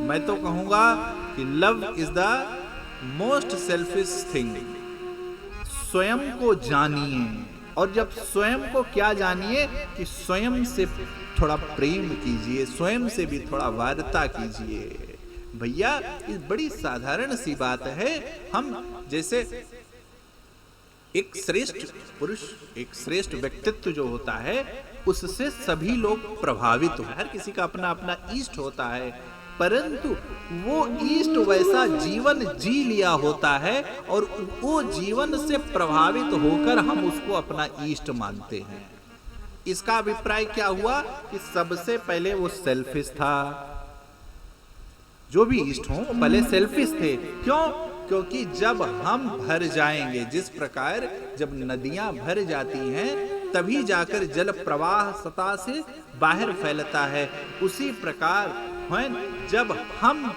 मैं तो कहूंगा कि love is the most selfish thing. स्वयं को जानिए, और जब स्वयं को क्या जानिए कि स्वयं से थोड़ा प्रेम कीजिए, स्वयं से भी थोड़ा वार्ता कीजिए। भैया ये बड़ी साधारण सी बात है। हम जैसे एक श्रेष्ठ पुरुष, एक श्रेष्ठ व्यक्तित्व जो होता है, उससे सभी लोग प्रभावित हो। हर किसी का अपना अपना इष्ट होता है, परंतु वो इष्ट वैसा जीवन जी लिया होता है और वो जीवन से प्रभावित होकर हम उसको अपना इष्ट मानते हैं। इसका अभिप्राय क्या हुआ कि सबसे पहले वो सेल्फिश था। जो भी इष्ट हो पहले सेल्फिश थे। क्यों? क्योंकि जब हम भर जाएंगे, जिस प्रकार जब नदियां भर जाती हैं तभी जाकर जल प्रवाह सतह से बाहर फैलता है, उसी प्रकार है जब हम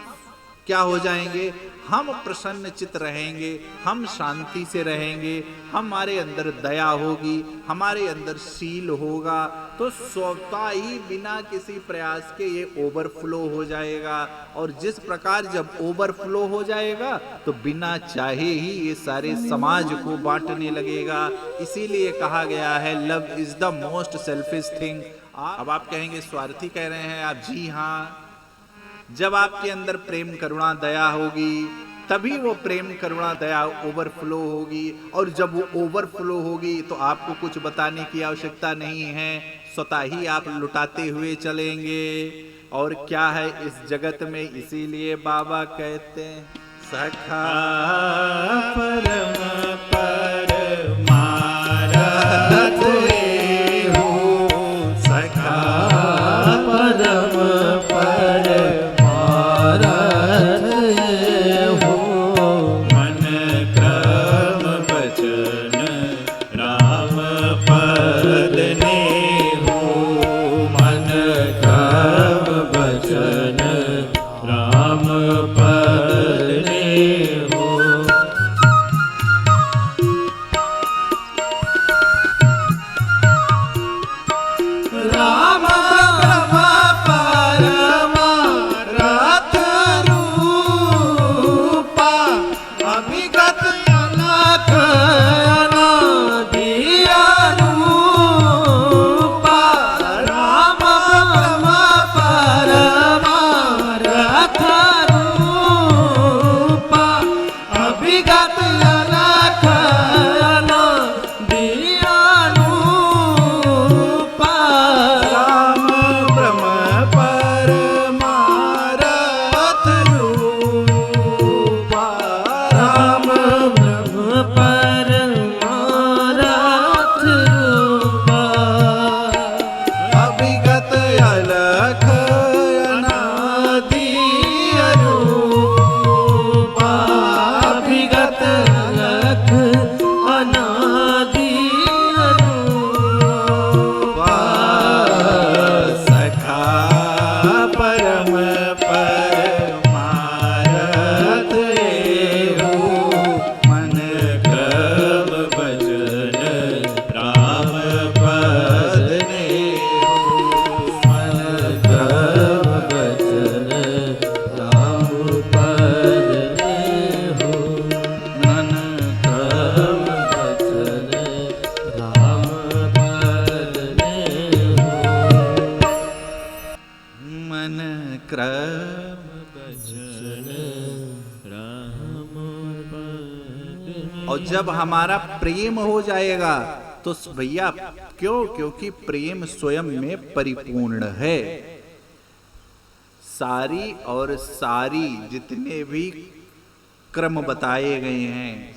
क्या हो जाएंगे, हम प्रसन्न चित्त रहेंगे, हम शांति से रहेंगे, हमारे अंदर दया होगी, हमारे अंदर शील होगा, तो स्वतः ही बिना किसी प्रयास के ये ओवरफ्लो हो जाएगा। और जिस प्रकार जब ओवरफ्लो हो जाएगा तो बिना चाहे ही ये सारे समाज को बांटने लगेगा। इसीलिए कहा गया है love is the most selfish thing. अब आप कहेंगे स्वार्थी कह रहे हैं आप। जी हाँ, जब आपके अंदर प्रेम करुणा दया होगी तभी वो प्रेम करुणा दया ओवरफ्लो होगी, और जब वो ओवरफ्लो होगी तो आपको कुछ बताने की आवश्यकता नहीं है, स्वतः ही आप लुटाते हुए चलेंगे। और क्या है इस जगत में, इसीलिए बाबा कहते हैं सखा परम परमारथ हो, सखा परम और जब हमारा प्रेम हो जाएगा तो भैया क्यों? क्योंकि प्रेम स्वयं में परिपूर्ण है। सारी और सारी जितने भी क्रम बताए गए हैं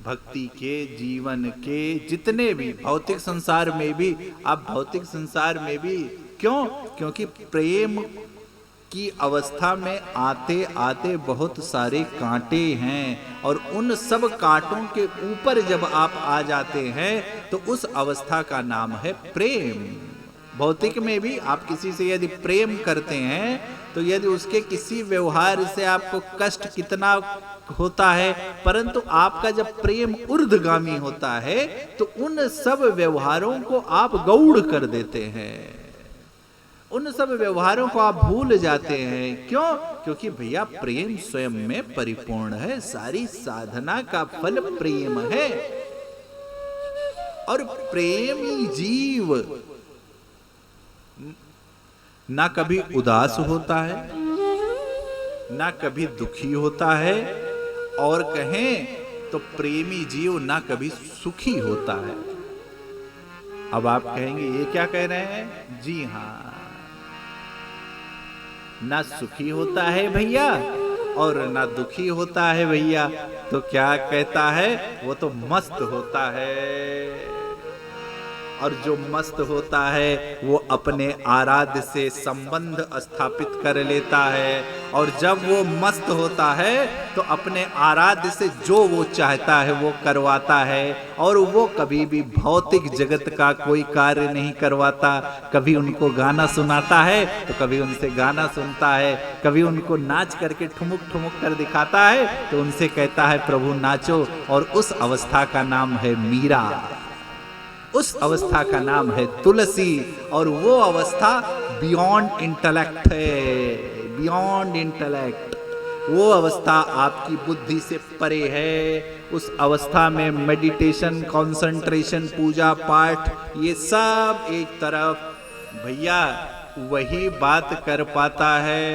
भक्ति के, जीवन के, जितने भी भौतिक संसार में भी, आप भौतिक संसार में भी क्यों? क्योंकि प्रेम की अवस्था में आते आते बहुत सारे कांटे हैं, और उन सब कांटों के ऊपर जब आप आ जाते हैं तो उस अवस्था का नाम है प्रेम। भौतिक में भी आप किसी से यदि प्रेम करते हैं तो यदि उसके किसी व्यवहार से आपको कष्ट कितना होता है, परंतु आपका जब प्रेम ऊर्ध्वगामी होता है तो उन सब व्यवहारों को आप गौड़ कर देते हैं, उन सब व्यवहारों को आप भूल जाते हैं। क्यों? क्योंकि भैया प्रेम स्वयं में परिपूर्ण है, सारी साधना का फल प्रेम है। और प्रेमी जीव ना कभी उदास होता है, ना कभी दुखी होता है, और कहें तो प्रेमी जीव ना कभी सुखी होता है। अब आप कहेंगे ये क्या कह रहे हैं? जी हां, ना सुखी होता है भैया और ना दुखी होता है भैया, तो क्या कहता है? वो तो मस्त होता है। और जो मस्त होता है वो अपने आराध्य से संबंध स्थापित कर लेता है, और जब वो मस्त होता है तो अपने आराध्य से जो वो चाहता है वो करवाता है। और वो कभी भी भौतिक जगत का कोई कार्य नहीं करवाता। कभी उनको गाना सुनाता है तो कभी उनसे गाना सुनता है, कभी उनको नाच करके ठुमुक ठुमुक कर दिखाता है तो उनसे कहता है प्रभु नाचो। और उस अवस्था का नाम है मीरा, उस अवस्था का नाम है तुलसी। और वो अवस्था बियॉन्ड इंटेलेक्ट है, बियॉन्ड इंटेलेक्ट। वो अवस्था आपकी बुद्धि से परे है। उस अवस्था में मेडिटेशन, कंसंट्रेशन, पूजा पाठ, ये सब एक तरफ। भैया वही बात कर पाता है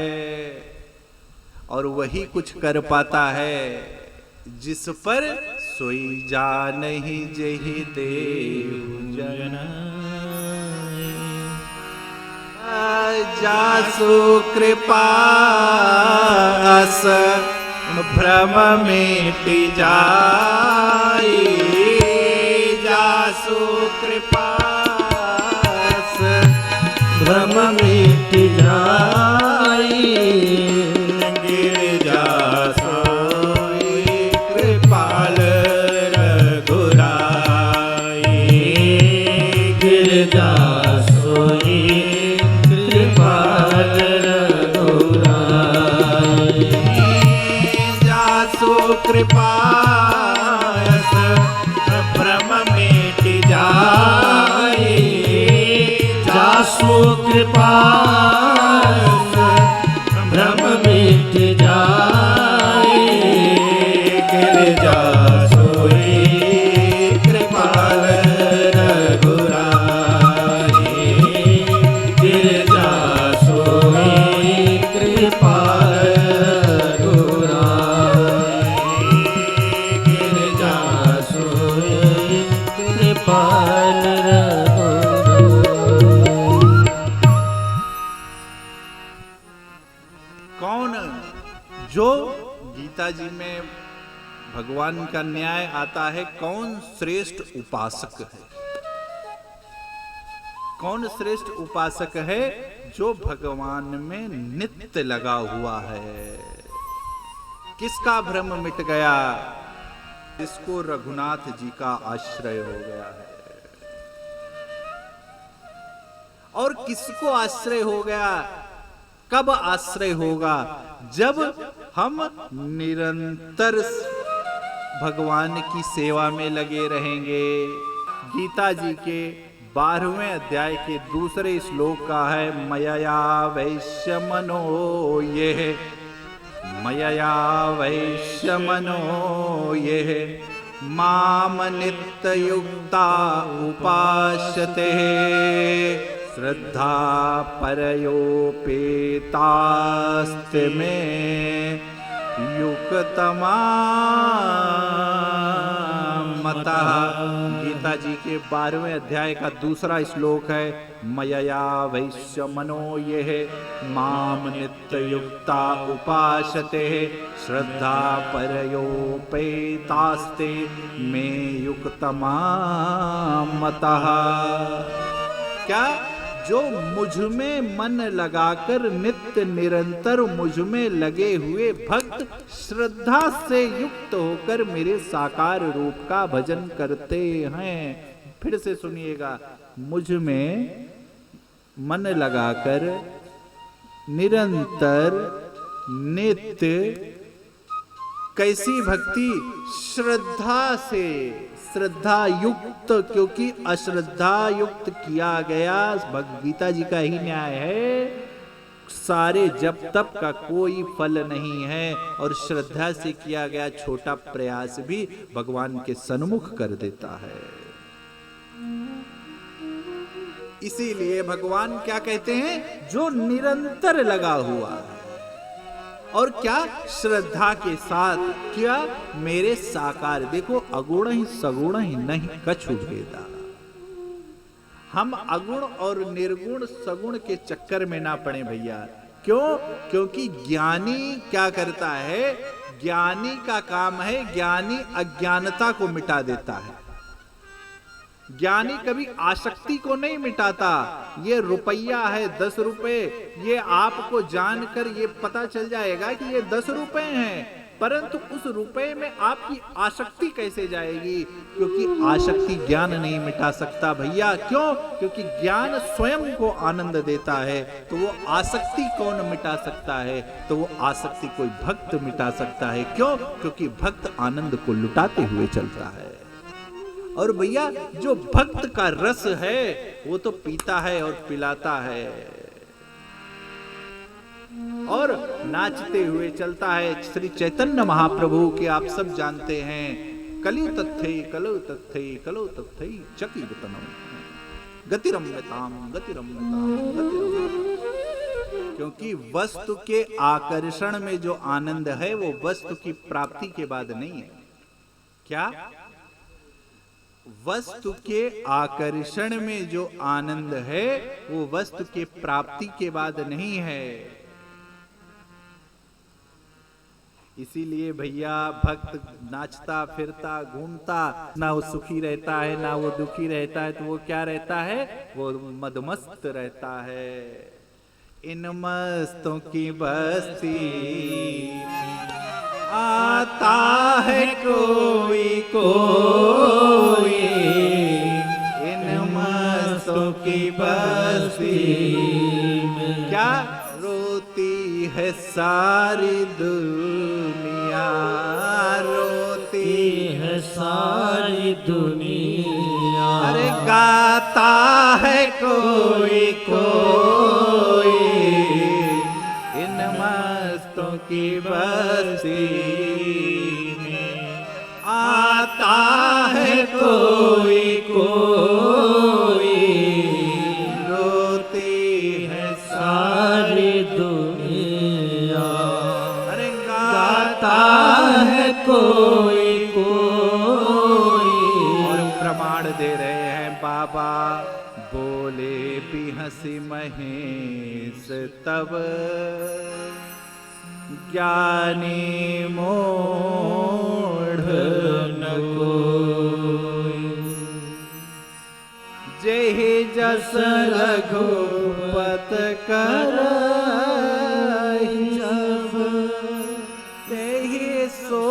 और वही कुछ कर पाता है जिस पर सोई जानहि जेहि देहु जनाय। जासु कृपा अस भ्रम मिट जाय, जासु कृपा अस भ्रम मिट जाय। गिरिजा कृपास भ्रम मिट जाए, जासु कृपास भ्रम मिट जाए। गिरिजा सोई कृपाल रघुराई, गिरिजा सोई कृपाल जो गीता जी में भगवान का न्याय आता है। कौन श्रेष्ठ उपासक है? कौन श्रेष्ठ उपासक है? जो भगवान में नित्य लगा हुआ है। किसका भ्रम मिट गया? इसको रघुनाथ जी का आश्रय हो गया है। और किसको आश्रय हो गया? कब आश्रय होगा? जब हम निरंतर भगवान की सेवा में लगे रहेंगे। गीता जी के 12वें अध्याय के दूसरे श्लोक का है मयया वैश्य मनो ये, मयया वैश्य मनो ये, माम नित्य युक्ता उपासते, श्रद्धा परयोपेतास्ते में युक्तमा मता। गीता जी के 12वें अध्याय का दूसरा श्लोक है मयया वैश्य मनो ये, माम नित्य युक्ता उपासते, श्रद्धा परयोपेतास्ते में युक्तमा मता। क्या? जो मुझ में मन लगाकर नित्य निरंतर मुझ में लगे हुए भक्त श्रद्धा से युक्त होकर मेरे साकार रूप का भजन करते हैं। फिर से सुनिएगा, मुझ में मन लगाकर निरंतर नित्य कैसी भक्ति? श्रद्धा से, श्रद्धा युक्त, क्योंकि अश्रद्धा युक्त किया गया, भगवद गीता जी का ही न्याय है, सारे जप तप का कोई फल नहीं है, और श्रद्धा से किया गया छोटा प्रयास भी भगवान के सन्मुख कर देता है। इसीलिए भगवान क्या कहते हैं? जो निरंतर लगा हुआ है और क्या श्रद्धा के साथ क्या मेरे साकार, देखो अगुण ही सगुण ही नहीं कछु भेदा। हम अगुण और निर्गुण सगुण के चक्कर में ना पड़े भैया। क्यों? क्योंकि ज्ञानी क्या करता है? ज्ञानी का काम है, ज्ञानी अज्ञानता को मिटा देता है। ज्ञानी कभी आसक्ति को नहीं मिटाता। ये रुपया है 10 रुपए, ये आपको जानकर ये पता चल जाएगा कि ये 10 रुपए हैं, परंतु उस रुपए में आपकी आसक्ति कैसे जाएगी? क्योंकि आसक्ति ज्ञान नहीं मिटा सकता भैया। क्यों? क्योंकि ज्ञान स्वयं को आनंद देता है, तो वो आसक्ति कौन मिटा सकता है? तो वो आसक्ति कोई भक्त मिटा सकता है। क्यों? क्योंकि भक्त आनंद को लुटाते हुए चलता है। और भैया जो भक्त का रस है वो तो पीता है और पिलाता है और नाचते हुए चलता है। श्री चैतन्य महाप्रभु के आप सब जानते हैं, कलि तत्थै कलो तत्थै कलो तत्थै चकी गतनम गतिरम्यताम गतिरम्यताम गतिरम्यताम। क्योंकि वस्तु के आकर्षण में जो आनंद है वो वस्तु की प्राप्ति के बाद नहीं है। क्या? वस्तु के आकर्षण में जो आनंद है वो वस्तु के प्राप्ति के बाद नहीं है। इसीलिए भैया भक्त नाचता फिरता घूमता, ना वो सुखी रहता है ना वो दुखी रहता है, तो वो क्या रहता है? वो मदमस्त रहता है। इन मस्तों की बस्ती आता है कोई कोई, इन मस्तों की बस्ती क्या रोती है सारी दुनिया, रोती है सारी दुनिया। अरे गाता है कोई कोई, इन मस्तों की बस्ती में आता है कोई कोई, रोती है सारी दुनिया। अरे गाता है कोई कोई। और प्रमाण दे रहे हैं बाबा, बोले भी हंसी महेश तब ज्ञानी मोढ़ न कोई, जेहि जस रघुपत करहि जब, तेहि सो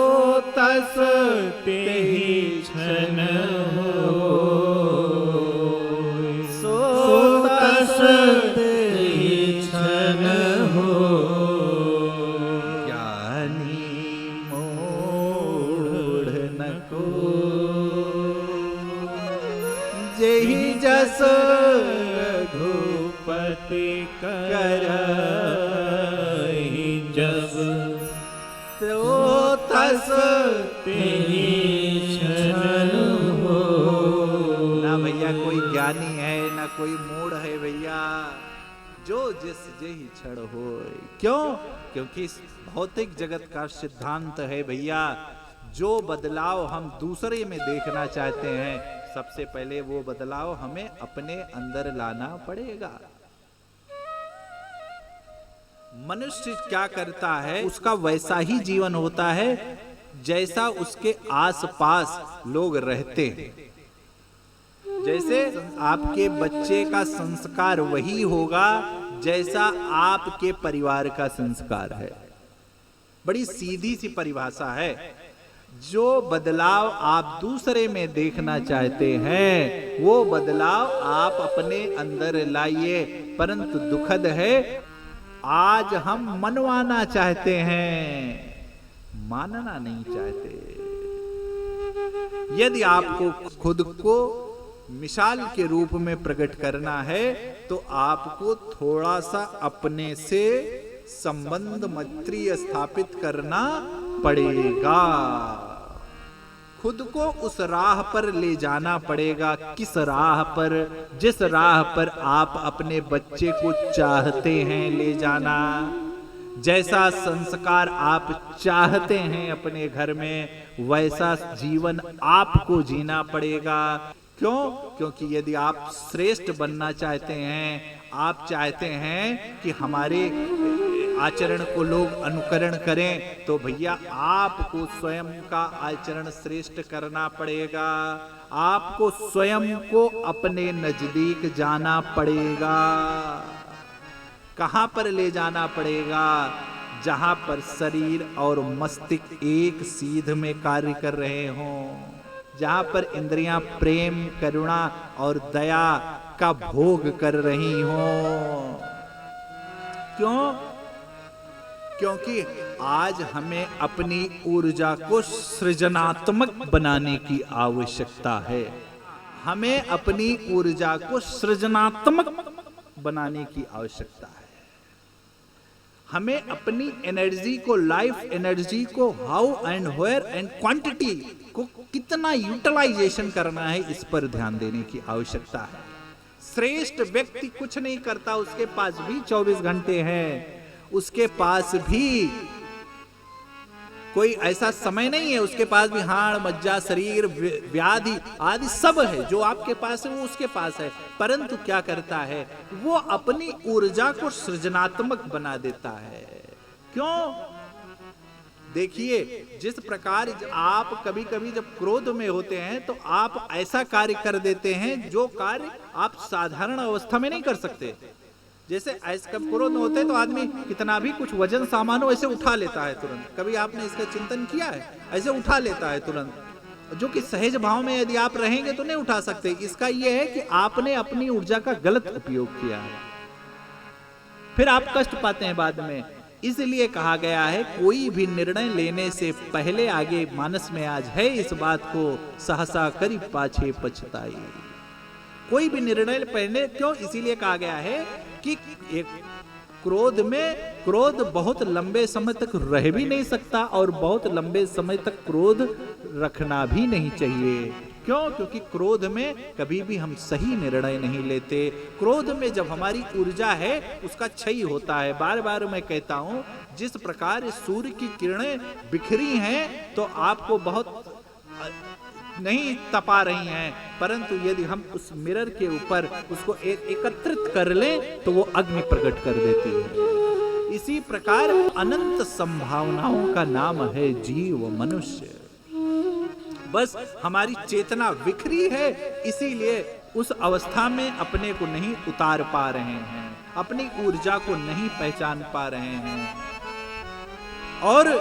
तस तेहि छन होय, सो तस तेहि छन होय। जेहि जस रघुपति करहि जब, तो तस तेहि छन होय। ना भैया कोई ज्ञानी है ना कोई मूढ़ है भैया, जो जिस जेहि क्षण होय। क्यों? क्योंकि इस भौतिक जगत का सिद्धांत है भैया, जो बदलाव हम दूसरे में देखना चाहते हैं, सबसे पहले वो बदलाव हमें अपने अंदर लाना पड़ेगा। मनुष्य क्या करता है उसका वैसा ही जीवन होता है जैसा उसके आसपास लोग रहते हैं। जैसे आपके बच्चे का संस्कार वही होगा जैसा आपके परिवार का संस्कार है। बड़ी सीधी सी परिभाषा है। जो बदलाव आप दूसरे में देखना चाहते हैं वो बदलाव आप अपने अंदर लाइए। परंतु दुखद है, आज हम मनवाना चाहते हैं, मानना नहीं चाहते। यदि आपको खुद को मिसाल के रूप में प्रकट करना है तो आपको थोड़ा सा अपने से संबंध मैत्री स्थापित करना पड़ेगा। खुद को उस राह पर ले जाना पड़ेगा। किस राह पर? जिस राह पर आप अपने बच्चे को चाहते हैं ले जाना। जैसा संस्कार आप चाहते हैं अपने घर में, वैसा जीवन आपको जीना पड़ेगा। क्यों? क्योंकि यदि आप श्रेष्ठ बनना चाहते हैं, आप चाहते हैं कि हमारे आचरण को लोग अनुकरण करें, तो भैया आपको स्वयं का आचरण श्रेष्ठ करना पड़ेगा। आपको स्वयं को अपने नजदीक जाना पड़ेगा। कहां पर ले जाना पड़ेगा? जहां पर शरीर और मस्तिष्क एक सीध में कार्य कर रहे हों, जहां पर इंद्रियां प्रेम, करुणा और दया का भोग कर रही हों। क्यों? क्योंकि आज हमें अपनी ऊर्जा को सृजनात्मक बनाने की आवश्यकता है। हमें अपनी ऊर्जा को सृजनात्मक बनाने की आवश्यकता है। हमें अपनी एनर्जी को, लाइफ एनर्जी को how and where and quantity को कितना यूटिलाइजेशन करना है, इस पर ध्यान देने की आवश्यकता है। श्रेष्ठ व्यक्ति कुछ नहीं करता, उसके पास भी 24 घंटे हैं, उसके पास भी कोई ऐसा समय नहीं है, उसके पास भी हाड़ मज्जा, शरीर, व्याधि आदि सब है। जो आपके पास है वो उसके पास है, परंतु क्या करता है? वो अपनी ऊर्जा को सृजनात्मक बना देता है। क्यों? देखिए, जिस प्रकार आप कभी कभी जब क्रोध में होते हैं तो आप ऐसा कार्य कर देते हैं जो कार्य आप साधारण अवस्था में नहीं कर सकते। जैसे ऐसे कब क्रोध में होते हैं तो आदमी कितना भी कुछ वजन सामान हो ऐसे उठा लेता है तुरंत। कभी आपने इसका चिंतन किया है? ऐसे उठा लेता है तुरंत, जो कि सहज भाव में यदि आप रहेंगे तो नहीं उठा सकते। इसका यह है कि आपने अपनी ऊर्जा का गलत उपयोग किया है, फिर आप कष्ट पाते हैं बाद में। इसलिए कहा गया है, कोई भी निर्णय लेने से पहले आगे मानस में आज है इस बात को, सहसा करी पाछे पछताई। कोई भी निर्णय पहले, क्यों? इसीलिए कहा गया है कि एक क्रोध बहुत लंबे समय तक रह भी नहीं सकता और बहुत लंबे समय तक क्रोध रखना भी नहीं चाहिए। क्यों? क्योंकि क्रोध में कभी भी हम सही निर्णय नहीं लेते। क्रोध में जब हमारी ऊर्जा है उसका क्षय होता है। बार बार मैं कहता हूं, जिस प्रकार सूर्य की किरणें बिखरी हैं तो आपको बहुत नहीं तपा रही हैं, परंतु यदि हम उस मिरर के ऊपर उसको एकत्रित कर लें तो वो अग्नि प्रकट कर देती है। इसी प्रकार अनंत संभावनाओं का नाम है जीव मनुष्य। बस हमारी चेतना बिखरी है, इसीलिए उस अवस्था में अपने को नहीं उतार पा रहे हैं, अपनी ऊर्जा को नहीं पहचान पा रहे हैं। और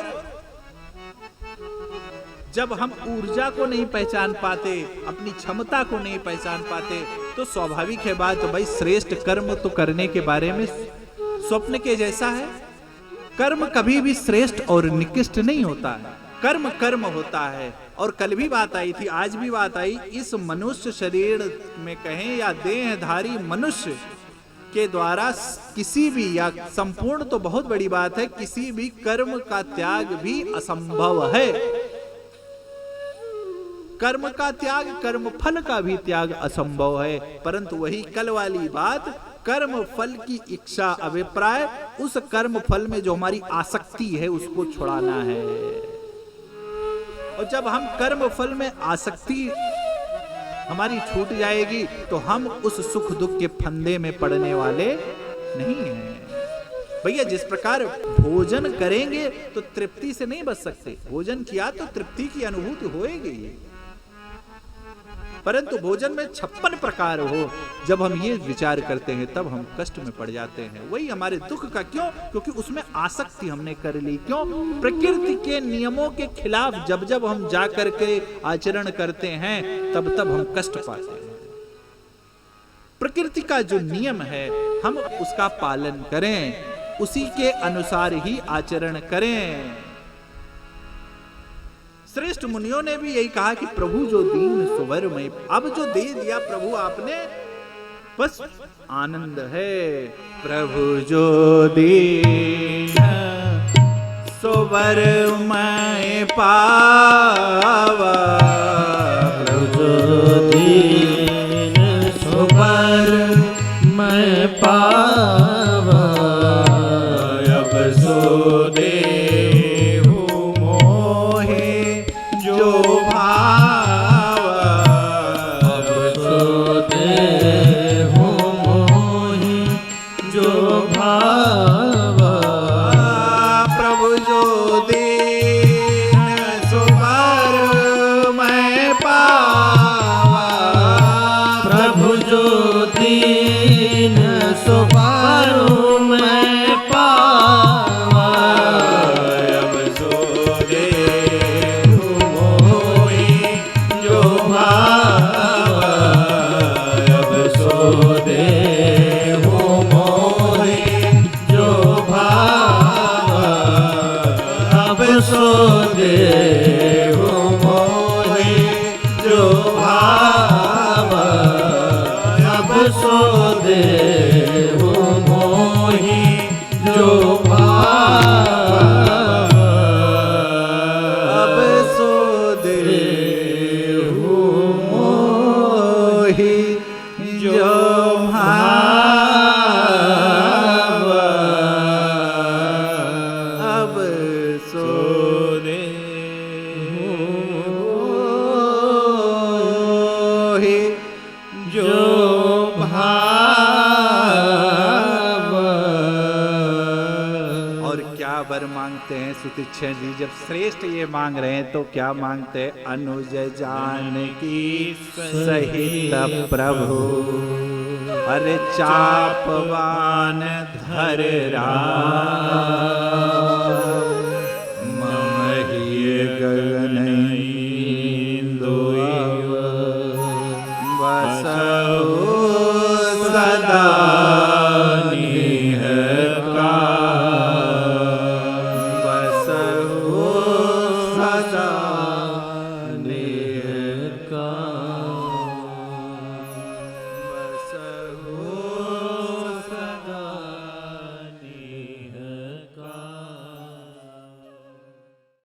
जब हम ऊर्जा को नहीं पहचान पाते, अपनी क्षमता को नहीं पहचान पाते, तो स्वाभाविक है बात, तो भाई श्रेष्ठ कर्म तो करने के बारे में स्वप्न के जैसा है। कर्म कभी भी श्रेष्ठ और निकृष्ट नहीं होता है। कर्म कर्म होता है। और कल भी बात आई थी, आज भी बात आई, इस मनुष्य शरीर में कहें या देहधारी मनुष्य के द्वारा किसी भी, या संपूर्ण तो बहुत बड़ी बात है, किसी भी कर्म का त्याग भी असंभव है। कर्म का त्याग, कर्म फल का भी त्याग असंभव है। परंतु वही कल वाली बात, कर्म फल की इच्छा, अभिप्राय, उस कर्म फल में जो हमारी आसक्ति है उसको छुड़ाना है। और जब हम कर्म फल में आसक्ति हमारी छूट जाएगी तो हम उस सुख दुख के फंदे में पड़ने वाले नहीं हैं। भैया, जिस प्रकार भोजन करेंगे तो तृप्ति से नहीं बच सकते। भोजन किया तो तृप्ति की अनुभूति होएगी, परंतु भोजन में 56 प्रकार हो, जब हम ये विचार करते हैं तब हम कष्ट में पड़ जाते हैं। वही हमारे दुख का। क्यों? क्योंकि उसमें आसक्ति हमने कर ली। क्यों? प्रकृति के नियमों के खिलाफ जब जब हम जा करके आचरण करते हैं तब तब हम कष्ट पाते हैं। प्रकृति का जो नियम है हम उसका पालन करें, उसी के अनुसार ही आचरण करें। श्रेष्ठ मुनियों ने भी यही कहा कि प्रभु जो दीन सुवर में, अब जो दे दिया प्रभु आपने, बस आनंद है। प्रभु जो दीन सुवर में पावा, प्रभु जो दीन सुवर में पावा, अब सो देहु मोहे जो भावा, अब सो देहु मोहि जो भावा, प्रभु जो दीन सुवर में पावा, प्रभु जो दीन सुवर में पावा, अब सो देहु मोहि जो भावा, अब सो देहु मोहि जो भावा, अब सो देहु मोहि जो भावा, अब सो देहु मोहि जो भावा, अब सो देहु मोहि जो भावा, अब सो देहु मोहि जो भावा। और क्या वर मांगते हैं सुतीक्षण जी, जब श्रेष्ठ ये मांग रहे हैं तो क्या मांगते हैं? अनुज जानकी सहित प्रभु, अरे चापवान धर राम, मम हिय गगन इंदु बस